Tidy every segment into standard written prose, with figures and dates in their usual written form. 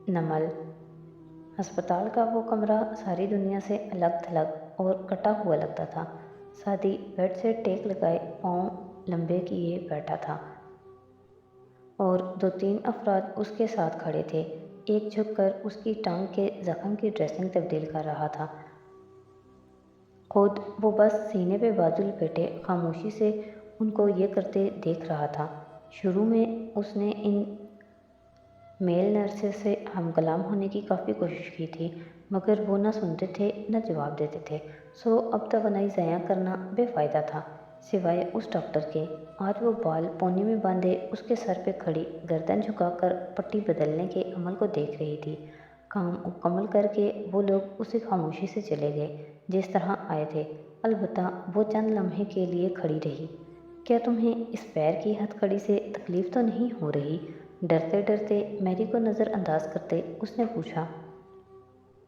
नमल। अस्पताल का वो कमरा सारी दुनिया से अलग थलग और कटा हुआ लगता था। सादी बेड से टेक लगाए पाँव लंबे किए बैठा था और दो तीन अफराद उसके साथ खड़े थे। एक झुककर उसकी टांग के जख्म की ड्रेसिंग तब्दील कर रहा था। खुद वो बस सीने पे बाजू लपेटे खामोशी से उनको ये करते देख रहा था। शुरू में उसने इन मेल नर्सेस से हम कलाम होने की काफ़ी कोशिश की थी, मगर वो न सुनते थे न जवाब देते थे। सो अब तवानाई ज़ाया करना बेफ़ायदा था, सिवाय उस डॉक्टर के। आज वो बाल पौनी में बांधे उसके सर पे खड़ी गर्दन झुकाकर पट्टी बदलने के अमल को देख रही थी। काम मुकम्मल करके वो लोग उसी खामोशी से चले गए जिस तरह आए थे। अलबत्ता वो चंद लम्हे के लिए खड़ी रही। क्या तुम्हें इस पैर की हथकड़ी से तकलीफ़ तो नहीं हो रही? डरते डरते मैरी को नज़रअंदाज करते उसने पूछा।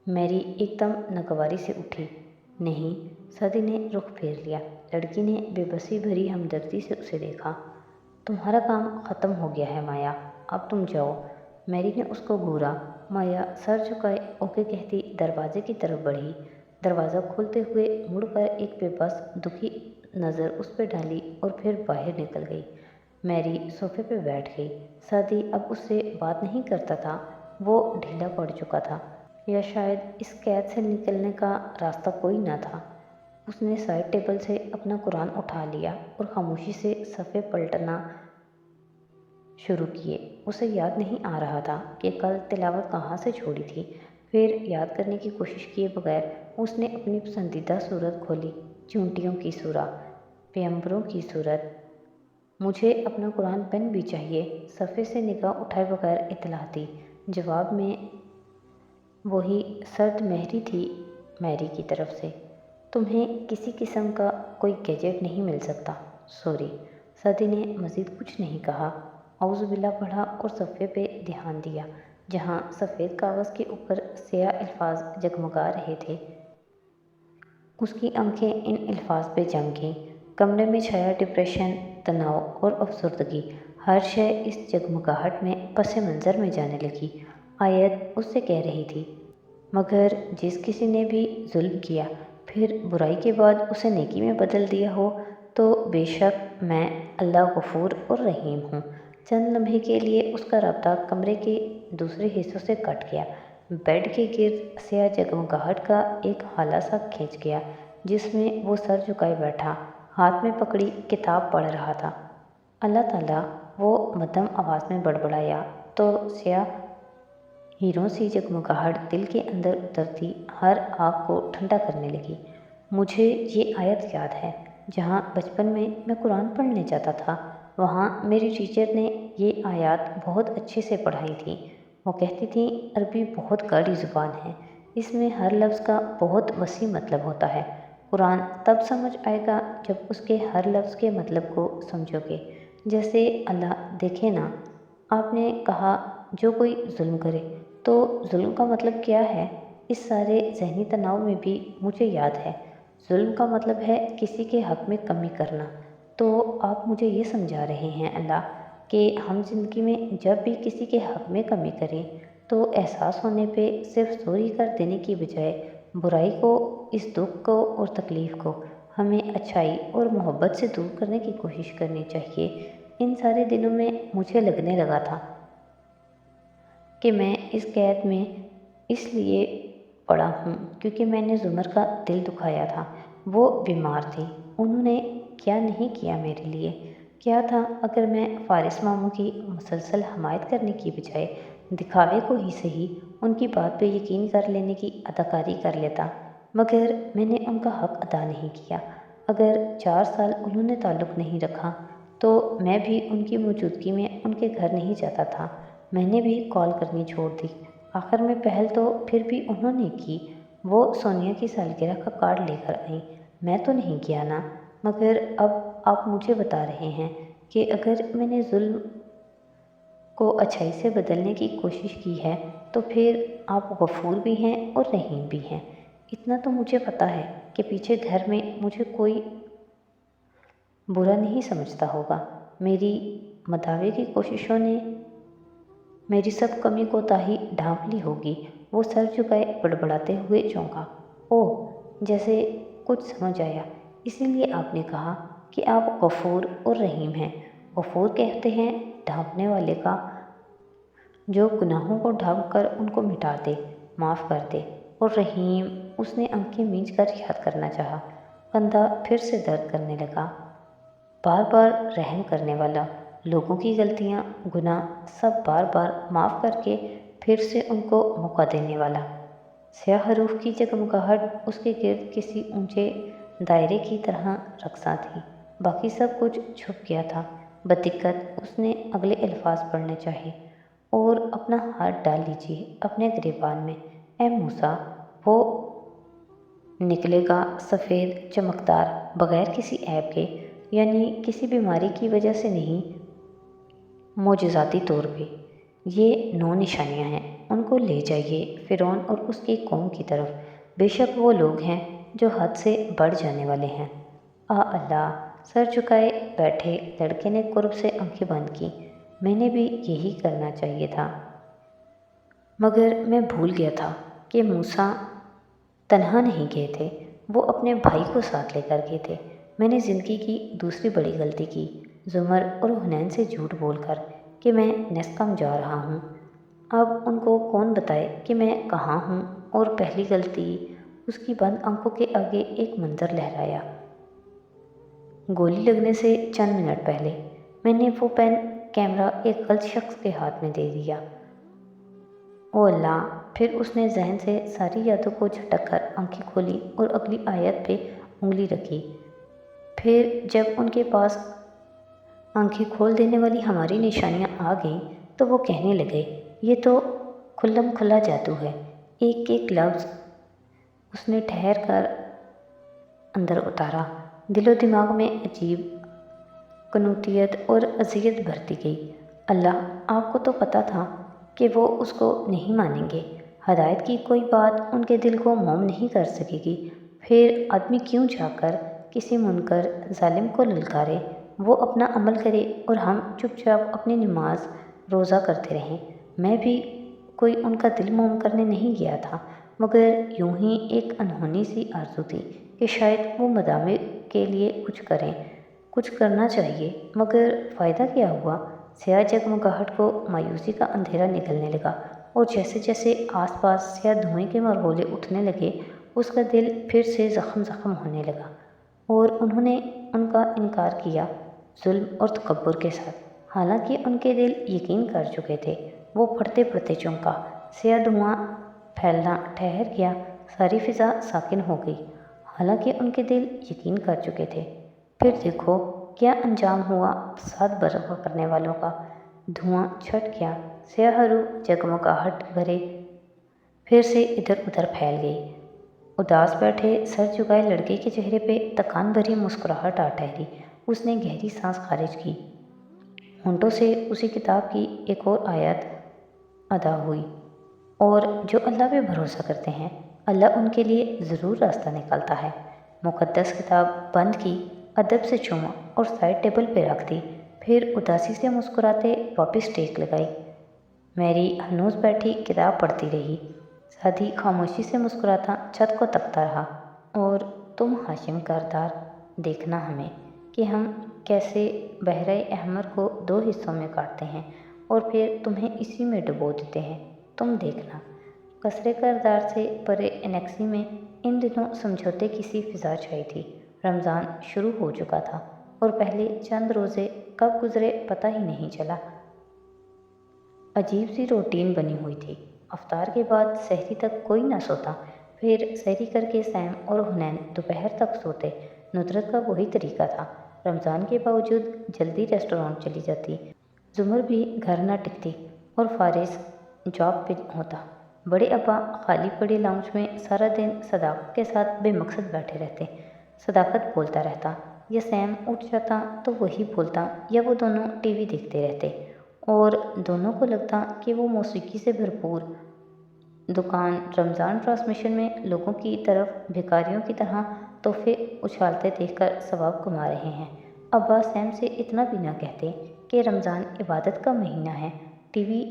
मैरी एकदम नागवारी से उठी। नहीं। सदी ने रुख फेर लिया। लड़की ने बेबसी भरी हमदर्दी से उसे देखा। तुम्हारा काम ख़त्म हो गया है माया, अब तुम जाओ। मैरी ने उसको घूरा। माया सर झुकाए ओके कहती दरवाजे की तरफ बढ़ी। दरवाज़ा खोलते हुए मुड़कर एक बेबस दुखी नज़र उस पर डाली और फिर बाहर निकल गई। मैरी सोफे पे बैठ गई। सादी अब उससे बात नहीं करता था। वो ढीला पड़ चुका था, या शायद इस कैद से निकलने का रास्ता कोई न था। उसने साइड टेबल से अपना कुरान उठा लिया और खामोशी से सफ़े पलटना शुरू किए। उसे याद नहीं आ रहा था कि कल तिलावत कहाँ से छोड़ी थी। फिर याद करने की कोशिश किए बगैर उसने अपनी पसंदीदा सूरत खोली। चूंटियों की सूरत, पैगंबरों की सूरत। मुझे अपना कुरान पेन भी चाहिए, सफ़े से निगाह उठाए बगैर इतला दी। जवाब में वही सर्द महरी थी मैरी की तरफ से। तुम्हें किसी किस्म का कोई गैजेट नहीं मिल सकता, सॉरी। सदी ने मज़ीद कुछ नहीं कहा। औज़ुबिल्ला पढ़ा और सफ़े पे ध्यान दिया जहाँ सफ़ेद कागज़ के ऊपर स्याह अल्फाज जगमगा रहे थे। उसकी आंखें इन अल्फाज पे जम गईं। कमरे में छाया डिप्रेशन, तनाव और अफसुर्दगी। हर शय इस जगमगाहट में पसे मंज़र में जाने लगी। आयत उससे कह रही थी, मगर जिस किसी ने भी जुल्म किया फिर बुराई के बाद उसे नेकी में बदल दिया हो, तो बेशक मैं अल्लाह गफूर और रहीम हूँ। चंद लम्हे के लिए उसका रब्ता कमरे के दूसरे हिस्सों से कट गया। बेड के गिर्द स्याह जगमगाहट का एक हाला सा खींच गया जिसमें वो सर झुकाए बैठा हाथ में पकड़ी किताब पढ़ रहा था। अल्लाह ताला, वो मध्यम आवाज़ में बड़बड़ाया तो स्याह हीरों सी जगमगाहट दिल के अंदर उतरती हर आग को ठंडा करने लगी। मुझे ये आयत याद है। जहाँ बचपन में मैं कुरान पढ़ने जाता था, वहाँ मेरी टीचर ने ये आयत बहुत अच्छे से पढ़ाई थी। वो कहती थी, अरबी बहुत गाढ़ी ज़ुबान है, इसमें हर लफ्ज़ का बहुत वसी मतलब होता है। कुरान तब समझ आएगा जब उसके हर लफ्ज़ के मतलब को समझोगे। जैसे अल्लाह, देखे ना, आपने कहा जो कोई जुल्म करे, तो जुल्म का मतलब क्या है? इस सारे जहनी तनाव में भी मुझे याद है, जुल्म का मतलब है किसी के हक़ में कमी करना। तो आप मुझे ये समझा रहे हैं अल्लाह कि हम ज़िंदगी में जब भी किसी के हक़ में कमी करें तो एहसास होने पे सिर्फ चोरी कर देने की बजाय बुराई को, इस दुख को और तकलीफ़ को हमें अच्छाई और मोहब्बत से दूर करने की कोशिश करनी चाहिए। इन सारे दिनों में मुझे लगने लगा था कि मैं इस कैद में इसलिए पड़ा हूँ क्योंकि मैंने जुमर का दिल दुखाया था। वो बीमार थी, उन्होंने क्या नहीं किया मेरे लिए। क्या था अगर मैं फारिस मामू की मुसलसल हमायत करने की बजाय दिखावे को ही सही उनकी बात पे यकीन कर लेने की अदाकारी कर लेता, मगर मैंने उनका हक़ अदा नहीं किया। अगर 4 साल उन्होंने ताल्लुक़ नहीं रखा तो मैं भी उनकी मौजूदगी में उनके घर नहीं जाता था। मैंने भी कॉल करनी छोड़ दी। आखिर में पहल तो फिर भी उन्होंने की। वो सोनिया की सालगिरह का कार्ड लेकर आई, मैं तो नहीं किया ना। मगर अब आप मुझे बता रहे हैं कि अगर मैंने जुल्म को अच्छाई से बदलने की कोशिश की है तो फिर आप गफूर भी हैं और रहीम भी हैं। इतना तो मुझे पता है कि पीछे घर में मुझे कोई बुरा नहीं समझता होगा। मेरी मदावे की कोशिशों ने मेरी सब कमी कोताही ढांप ली होगी। वो सर झुकाए बड़बड़ाते हुए चौंका। ओह, जैसे कुछ समझ आया। इसीलिए आपने कहा कि आप गफूर और रहीम हैं। गफूर कहते हैं ढांपने वाले का, जो गुनाहों को ढांप कर उनको मिटा दे, माफ़ कर दे। और रहीम, उसने आंखें मींच कर याद करना चाहा। कंधा फिर से दर्द करने लगा। बार बार रहम करने वाला, लोगों की गलतियाँ, गुनाह सब बार बार माफ़ करके फिर से उनको मौका देने वाला। स्याह हरूफ की जगमगाहट उसके गिर्द किसी ऊंचे दायरे की तरह रक्सा थी। बाकी सब कुछ छुप गया था। बदिक्कत उसने अगले अल्फाज पढ़ने चाहे। और अपना हाथ डाल लीजिए अपने गिरेबान में, ए मूसा। वो निकलेगा सफ़ेद चमकदार, बगैर किसी ऐब के, यानी किसी बीमारी की वजह से नहीं, मोजज़ाती तौर पे। ये 9 निशानियां हैं। उनको ले जाइए फ़िरौन और उसकी कौम की तरफ। बेशक वो लोग हैं जो हद से बढ़ जाने वाले हैं। अल्लाह! सर झुकाए बैठे लड़के ने कुर्ब से आंखें बंद की। मैंने भी यही करना चाहिए था, मगर मैं भूल गया था कि मूसा तन्हा नहीं गए थे, वो अपने भाई को साथ लेकर गए थे। मैंने ज़िंदगी की दूसरी बड़ी गलती की, जुमर और हुनैन से झूठ बोलकर कि मैं नेस्कम जा रहा हूँ। अब उनको कौन बताए कि मैं कहाँ हूँ। और पहली गलती, उसकी बंद आंखों के आगे एक मंजर लहराया। गोली लगने से चंद मिनट पहले मैंने वो पेन कैमरा एक गलत शख्स के हाथ में दे दिया। ओ अल्लाह! फिर उसने जहन से सारी यादों को झटक कर आंखें खोली और अगली आयत पे उंगली रखी। फिर जब उनके पास आंखें खोल देने वाली हमारी निशानियां आ गईं तो वो कहने लगे, ये तो खुल्लम खुल्ला जादू है। एक एक लफ्ज़ उसने ठहर कर अंदर उतारा। दिलो दिमाग में अजीब कनूतियत और अज़ियत भरती गई। अल्लाह, आपको तो पता था कि वो उसको नहीं मानेंगे। हदायत की कोई बात उनके दिल को मोम नहीं कर सकेगी। फिर आदमी क्यों जाकर किसी मुनकर जालिम को ललकारे, वो अपना अमल करे और हम चुपचाप अपनी नमाज रोज़ा करते रहें। मैं भी कोई उनका दिल मोम करने नहीं गया था, मगर यूं ही एक अनहोनी सी आरज़ू थी कि शायद वो मदामे के लिए कुछ करें। कुछ करना चाहिए, मगर फ़ायदा क्या हुआ। स्याह जगमगाहट को मायूसी का अंधेरा निकलने लगा और जैसे जैसे आसपास स्याह धुएं के मरगोले उठने लगे, उसका दिल फिर से ज़ख्म ज़ख्म होने लगा। और उन्होंने उनका इनकार किया जुल्म और तकब्बुर के साथ, हालांकि उनके दिल यकीन कर चुके थे। वो पढ़ते पढ़ते चौंका। स्याह धुआं फैलना ठहर गया, सारी फिज़ा साकिन हो गई, हालांकि उनके दिल यकीन कर चुके थे। फिर देखो क्या अंजाम हुआ साथ बर्फ़ करने वालों का। धुआं छट गया, स्याहरू जगमगाहट भरे फिर से इधर उधर फैल गई। उदास बैठे सर झुकाए लड़के के चेहरे पे तकान भरी मुस्कुराहट आ ठहरी। उसने गहरी सांस खारिज की। होंठों से उसी किताब की एक और आयत अदा हुई, और जो अल्लाह पे भरोसा करते हैं अल्लाह उनके लिए ज़रूर रास्ता निकालता है। मुक़द्दस किताब बंद की, अदब से चूमा और साइड टेबल पे रख दी। फिर उदासी से मुस्कुराते वापस टेक लगाई। मैरी हनूस बैठी किताब पढ़ती रही। सादी खामोशी से मुस्कुराता छत को तकता रहा। और तुम हाशिम करदार, देखना हमें कि हम कैसे बहरे अहमर को 2 हिस्सों में काटते हैं और फिर तुम्हें इसी में डुबो देते हैं। तुम देखना। कसरे करदार से परे एनेक्सी में इन दिनों समझौते की सी फिजा छाई थी। रमज़ान शुरू हो चुका था और पहले चंद रोज़े कब गुजरे पता ही नहीं चला। अजीब सी रूटीन बनी हुई थी। अफ्तार के बाद सहरी तक कोई ना सोता, फिर सहरी करके सैम और हुनैन दोपहर तक सोते। नुसरत का वही तरीका था। रमज़ान के बावजूद जल्दी रेस्टोरेंट चली जाती, जुमर भी घर ना टिकती और फारिस जॉब पे होता। बड़े अब्बा खाली पड़े लाउंज में सारा दिन सदाकत के साथ बेमकसद बैठे रहते। सदाकत बोलता रहता या सैम उठ जाता तो वही बोलता, या वो दोनों टीवी देखते रहते और दोनों को लगता कि वो मौसीकी से भरपूर दुकान रमज़ान ट्रांसमिशन में लोगों की तरफ भिखारियों की तरह तोहफे उछालते देखकर सवाब कमा रहे हैं। अब्बा सैम से इतना भी ना कहते कि रमज़ान इबादत का महीना है, टीवी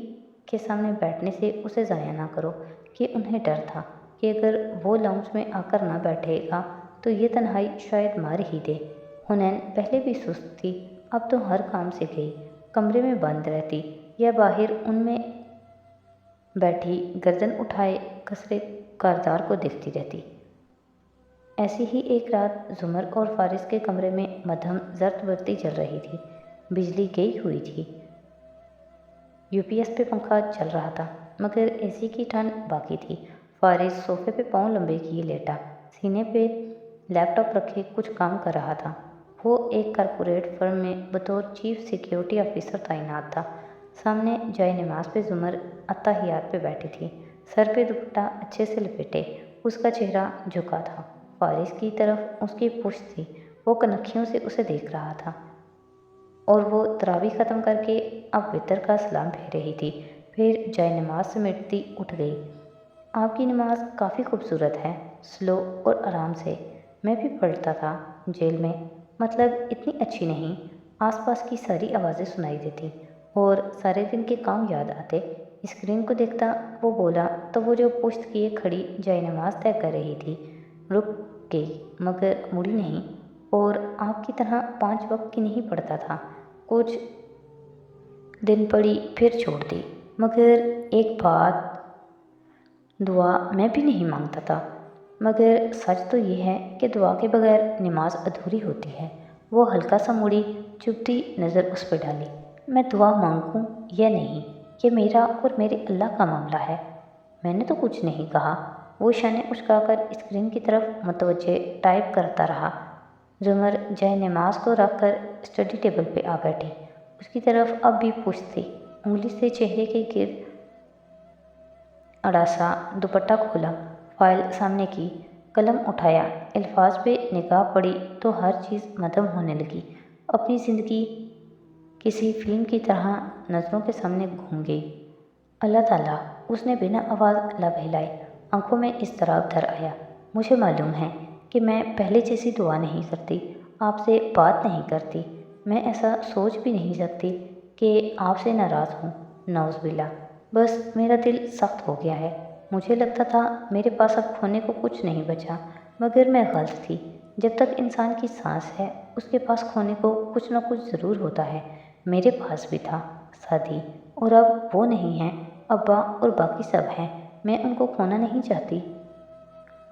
کے سامنے بیٹھنے سے اسے ضائع نہ کرو، کہ انہیں ڈر تھا کہ اگر وہ لاؤنج میں آ کر نہ بیٹھے گا تو یہ تنہائی شاید مار ہی دے۔ حنین پہلے بھی سست تھی، اب تو ہر کام سے گئی، کمرے میں بند رہتی یا باہر ان میں بیٹھی گردن اٹھائے کثرے کاردار کو دیکھتی رہتی۔ ایسی ہی ایک رات زمر اور فارس کے کمرے میں مدھم زرد بتی چل رہی تھی۔ بجلی گئی ہوئی تھی، یو پی ایس پہ پنکھا چل رہا تھا، مگر اے سی کی ٹھنڈ باقی تھی۔ فارس صوفے پہ پاؤں لمبے کیے لیٹا، سینے پہ لیپ ٹاپ رکھے کچھ کام کر رہا تھا۔ وہ ایک کارپوریٹ فرم میں بطور چیف سیکیورٹی آفیسر تعینات تھا۔ سامنے جائے نماز پہ زمر اتحیات پہ بیٹھی تھی، سر پہ دوپٹہ اچھے سے لپیٹے، اس کا چہرہ جھکا تھا۔ فارس کی طرف اس کی پشت تھی، وہ کنکھیوں سے اسے دیکھ رہا تھا، اور وہ تراویح ختم کر کے اب وتر کا سلام پھیر رہی تھی، پھر جائے نماز سمیٹتی اٹھ گئی۔ آپ کی نماز کافی خوبصورت ہے، سلو اور آرام سے، میں بھی پڑھتا تھا جیل میں، مطلب اتنی اچھی نہیں، آس پاس کی ساری آوازیں سنائی دیتی اور سارے دن کے کام یاد آتے۔ اسکرین کو دیکھتا وہ بولا تو وہ جو پشت کیے کھڑی جائے نماز طے کر رہی تھی رک گئی، مگر مڑی نہیں، اور آپ کی طرح 5 وقت کی نہیں پڑھتا تھا، کچھ دن پڑھی پھر چھوڑ دی، مگر ایک بات، دعا میں بھی نہیں مانگتا تھا، مگر سچ تو یہ ہے کہ دعا کے بغیر نماز ادھوری ہوتی ہے۔ وہ ہلکا سا مڑی، چبھتی نظر اس پہ ڈالی۔ میں دعا مانگوں یا نہیں، یہ میرا اور میرے اللہ کا معاملہ ہے، میں نے تو کچھ نہیں کہا۔ وہ شانے اچکا کر اسکرین کی طرف متوجہ ٹائپ کرتا رہا۔ زمر جائے نماز کو رکھ کر اسٹڈی ٹیبل پہ آ بیٹھی، اس کی طرف اب بھی پشت تھی، انگلی سے چہرے کے گرد اڑاسا، دوپٹہ کھولا، فائل سامنے کی، قلم اٹھایا، الفاظ پہ نگاہ پڑی تو ہر چیز مدھم ہونے لگی، اپنی زندگی کسی فلم کی طرح نظروں کے سامنے گھوم گئی۔ اللہ تعالیٰ، اس نے بنا آواز لب ہلائے، آنکھوں میں اضطراب بھر آیا، مجھے معلوم ہے کہ میں پہلے جیسی دعا نہیں کرتی، آپ سے بات نہیں کرتی، میں ایسا سوچ بھی نہیں سکتی کہ آپ سے ناراض ہوں، نعوذ باللہ، بس میرا دل سخت ہو گیا ہے۔ مجھے لگتا تھا میرے پاس اب کھونے کو کچھ نہیں بچا، مگر میں غلط تھی، جب تک انسان کی سانس ہے اس کے پاس کھونے کو کچھ نہ کچھ ضرور ہوتا ہے۔ میرے پاس بھی تھا، سادی، اور اب وہ نہیں ہے، ابا اور باقی سب ہیں، میں ان کو کھونا نہیں چاہتی،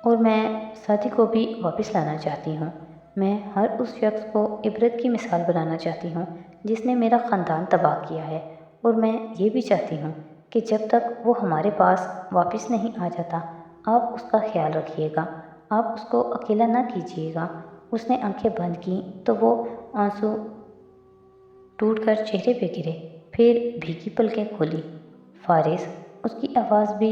اور میں سادی کو بھی واپس لانا چاہتی ہوں۔ میں ہر اس شخص کو عبرت کی مثال بنانا چاہتی ہوں جس نے میرا خاندان تباہ کیا ہے، اور میں یہ بھی چاہتی ہوں کہ جب تک وہ ہمارے پاس واپس نہیں آ جاتا آپ اس کا خیال رکھیے گا، آپ اس کو اکیلا نہ کیجیے گا۔ اس نے آنکھیں بند کیں تو وہ آنسو ٹوٹ کر چہرے پہ گرے، پھر بھیگی پلکیں کھولی۔ فارس، اس کی آواز بھی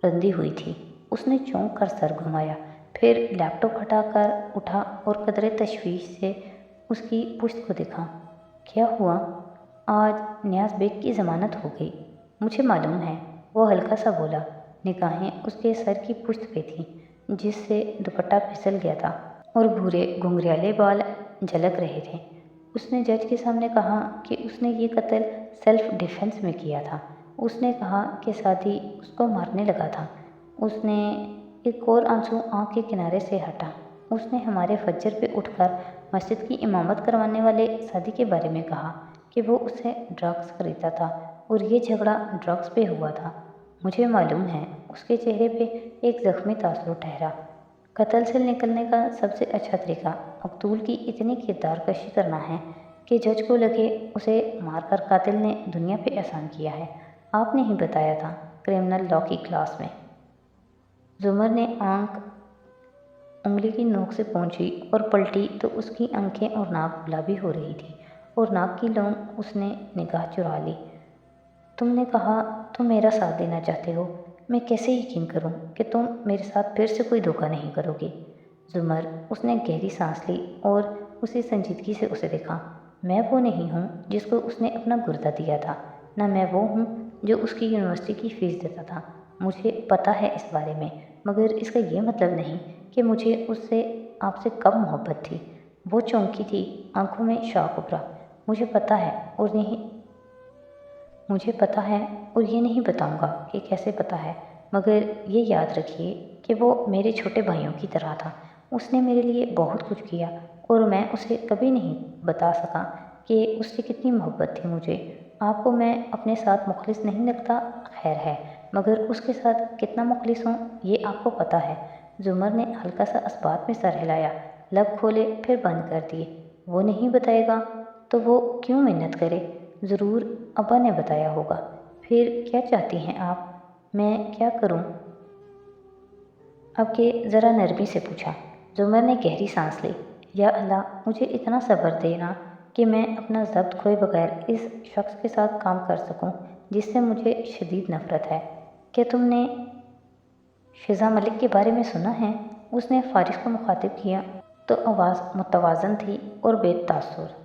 رندی ہوئی تھی۔ اس نے چونک کر سر گھمایا، پھر لیپ ٹاپ ہٹا کر اٹھا اور قدرے تشویش سے اس کی پشت کو دیکھا۔ کیا ہوا؟ آج نیاز بیگ کی ضمانت ہو گئی، مجھے معلوم ہے، وہ ہلکا سا بولا، نگاہیں اس کے سر کی پشت پہ تھیں جس سے دوپٹہ پھسل گیا تھا اور بھورے گھنگریالے بال جھلک رہے تھے۔ اس نے جج کے سامنے کہا کہ اس نے یہ قتل سیلف ڈیفنس میں کیا تھا۔ اس نے کہا کہ سادی اس کو مارنے لگا تھا۔ اس نے ایک اور آنسو آنکھ کے کنارے سے ہٹا۔ اس نے ہمارے فجر پہ اٹھ کر مسجد کی امامت کروانے والے سادی کے بارے میں کہا کہ وہ اسے ڈرگس خریدتا تھا اور یہ جھگڑا ڈرگس پہ ہوا تھا۔ مجھے معلوم ہے، اس کے چہرے پہ ایک زخمی تاثر ٹھہرا۔ قتل سے نکلنے کا سب سے اچھا طریقہ مقتول کی اتنی کردار کشی کرنا ہے کہ جج کو لگے اسے مار کر قاتل نے دنیا پہ احسان کیا ہے۔ آپ نے ہی بتایا تھا کرمنل لا کی کلاس میں۔ زمر نے آنکھ انگلی کی نوک سے پہنچی اور پلٹی تو اس کی آنکھیں اور ناک گلابی ہو رہی تھی، اور ناک کی لون اس نے نگاہ چرا لی۔ تم نے کہا تم میرا ساتھ دینا چاہتے ہو، میں کیسے یقین کروں کہ تم میرے ساتھ پھر سے کوئی دھوکہ نہیں کرو گے؟ زمر، اس نے گہری سانس لی اور اسی سنجیدگی سے اسے دیکھا۔ میں وہ نہیں ہوں جس کو اس نے اپنا گردہ دیا تھا، نہ میں وہ ہوں جو اس کی یونیورسٹی کی فیس دیتا تھا۔ مجھے پتہ ہے اس بارے میں، مگر اس کا یہ مطلب نہیں کہ مجھے اس سے آپ سے کم محبت تھی۔ وہ چونکی تھی، آنکھوں میں شوق ابھرا۔ مجھے پتہ ہے، اور نہیں مجھے پتہ ہے اور یہ نہیں بتاؤں گا کہ کیسے پتہ ہے، مگر یہ یاد رکھیے کہ وہ میرے چھوٹے بھائیوں کی طرح تھا۔ اس نے میرے لیے بہت کچھ کیا اور میں اسے کبھی نہیں بتا سکا کہ اس سے کتنی محبت تھی مجھے۔ آپ کو میں اپنے ساتھ مخلص نہیں لگتا، خیر ہے، مگر اس کے ساتھ کتنا مخلص ہوں یہ آپ کو پتہ ہے۔ زمر نے ہلکا سا اس بات میں سر ہلایا، لب کھولے پھر بند کر دیے۔ وہ نہیں بتائے گا تو وہ کیوں منت کرے؟ ضرور ابا نے بتایا ہوگا۔ پھر کیا چاہتی ہیں آپ؟ میں کیا کروں؟ اب کے ذرا نرمی سے پوچھا۔ زمر نے گہری سانس لی۔ یا اللہ، مجھے اتنا صبر دینا کہ میں اپنا ضبط کھوئے بغیر اس شخص کے ساتھ کام کر سکوں جس سے مجھے شدید نفرت ہے۔ کیا تم نے شیزا ملک کے بارے میں سنا ہے؟ اس نے فارس کو مخاطب کیا تو آواز متوازن تھی اور بے تاثر۔